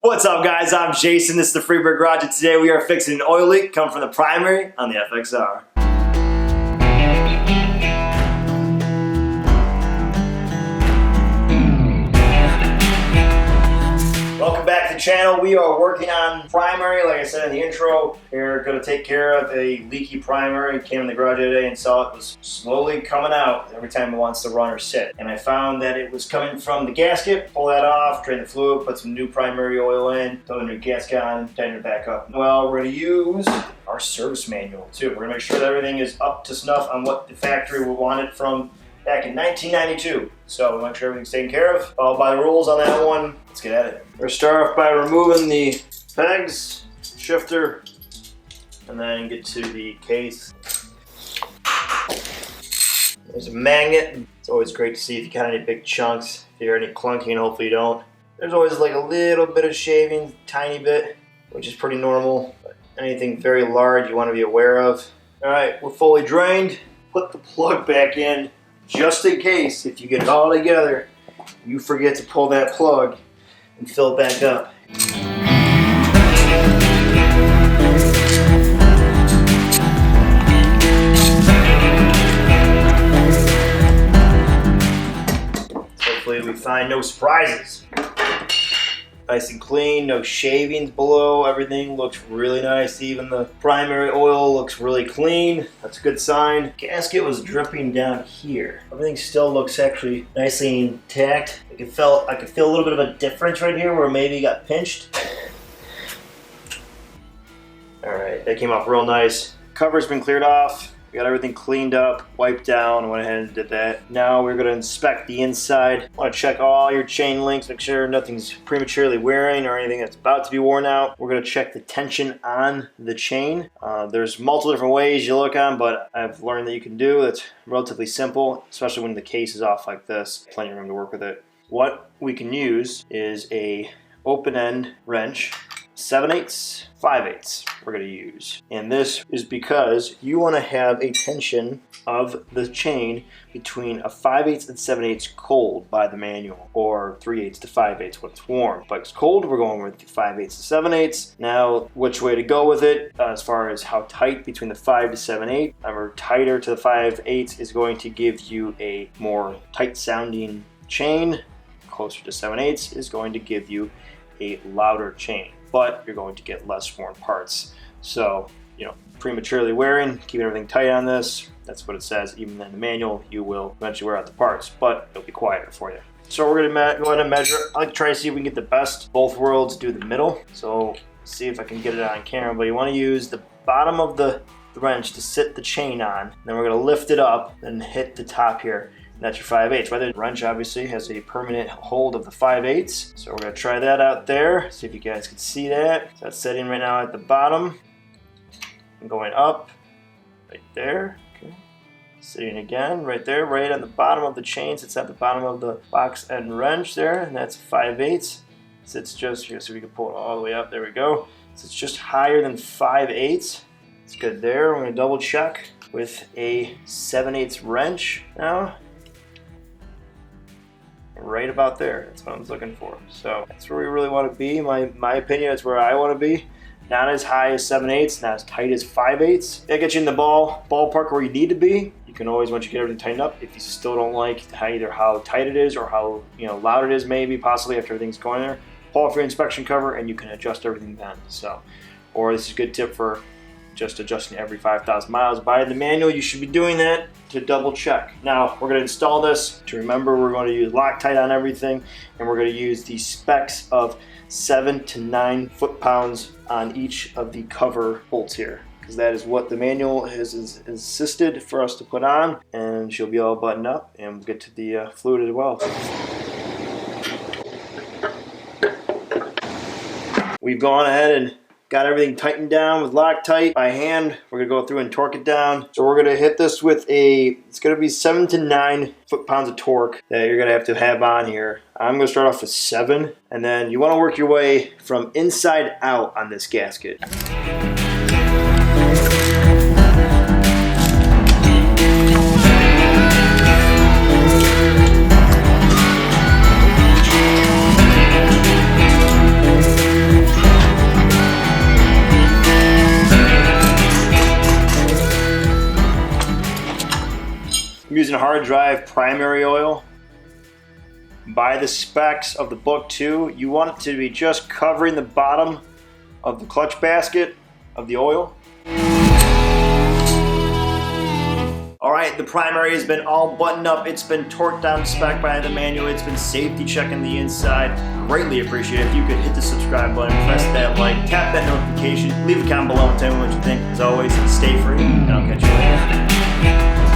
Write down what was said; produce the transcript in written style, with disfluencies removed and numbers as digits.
What's up, guys? I'm Jason. This is the Freebird Garage, and today we are fixing an oil leak coming from the primary on the FXR. Welcome back to the channel. We are working on primary, like I said in the intro. We're going to take care of a leaky primary. Came in the garage today and saw it was slowly coming out every time it wants to run or sit. And I found that it was coming from the gasket. Pull that off, drain the fluid, put some new primary oil in, throw the new gasket on, tighten it back up. Well, we're going to use our service manual too. We're going to make sure that everything is up to snuff on what the factory will want it from back in 1992. So we make sure everything's taken care of. Follow by the rules on that one. Let's get at it. We're going to start off by removing the pegs, shifter, and then get to the case. There's a magnet. It's always great to see if you got any big chunks, if you hear any clunking, hopefully you don't. There's always like a little bit of shaving, tiny bit, which is pretty normal. But anything very large you want to be aware of. Alright, we're fully drained. Put the plug back in just in case, if you get it all together, you forget to pull that plug and fill it back up. Hopefully we find no surprises. Nice and clean, no shavings below, everything looks really nice. Even the primary oil looks really clean. That's a good sign. Gasket was dripping down here. Everything still looks actually nicely intact. I could feel a little bit of a difference right here where maybe it got pinched. Alright, that came off real nice. Cover's been cleared off. We got everything cleaned up, wiped down, went ahead and did that. Now we're going to inspect the inside. Want to check all your chain links, make sure nothing's prematurely wearing or anything that's about to be worn out. We're going to check the tension on the chain. There's multiple different ways you look on, but I've learned that you can do. It's relatively simple, especially when the case is off like this. Plenty of room to work with it. What we can use is a open end wrench. 7/8, 5/8 we're going to use. And this is because you want to have a tension of the chain between a 5/8 and 7/8 cold by the manual, or 3/8 to 5/8 when it's warm. If it's cold, we're going with 5/8 to 7/8. Now, which way to go with it as far as how tight between the 5 to 7/8, or tighter to the 5/8 is going to give you a more tight sounding chain. Closer to 7/8 is going to give you a louder chain, but you're going to get less worn parts. So, prematurely wearing, keeping everything tight on this, that's what it says. Even in the manual, you will eventually wear out the parts, but it'll be quieter for you. So we're gonna go ahead and measure. I like to try to see if we can get the best of both worlds, do the middle. So see if I can get it on camera, but you wanna use the bottom of the wrench to sit the chain on. Then we're gonna lift it up and hit the top here. That's your 5/8. Whether the wrench obviously has a permanent hold of the 5/8. So we're gonna try that out there. See if you guys can see that. So that's sitting right now at the bottom. I'm going up, right there. Okay. Sitting again, right there, right on the bottom of the chain. Sits at the bottom of the box end wrench there, and that's 5/8. Sits just here, so we can pull it all the way up. There we go. So it's just higher than 5/8. It's good there. We're gonna double check with a 7/8 wrench now. Right about there. That's what I was looking for. So that's where we really want to be. My opinion, it's where I want to be. Not as high as 7/8, not as tight as 5/8. That gets you in the ballpark where you need to be. You can always, once you get everything tightened up, if you still don't like either how tight it is or how loud it is, maybe possibly after everything's going there, pull off your inspection cover and you can adjust everything then. So, or this is a good tip for just adjusting every 5,000 miles. By the manual, you should be doing that to double check. Now, we're gonna install this. To remember, we're going to use Loctite on everything, and we're gonna use the specs of 7 to 9 foot-pounds on each of the cover bolts here, because that is what the manual has insisted for us to put on, and she'll be all buttoned up, and we'll get to the fluid as well. We've gone ahead and got everything tightened down with Loctite by hand. We're gonna go through and torque it down. So we're gonna hit this with it's gonna be 7 to 9 foot-pounds of torque that you're gonna have on here. I'm gonna start off with 7, and then you wanna work your way from inside out on this gasket. using hard drive primary oil. By the specs of the book too, you want it to be just covering the bottom of the clutch basket of the oil. Alright, the primary has been all buttoned up. It's been torqued down to spec by the manual. It's been safety checking the inside. Greatly appreciate it if you could hit the subscribe button, press that like, tap that notification, leave a comment below and tell me what you think. As always, stay free, and I'll catch you later.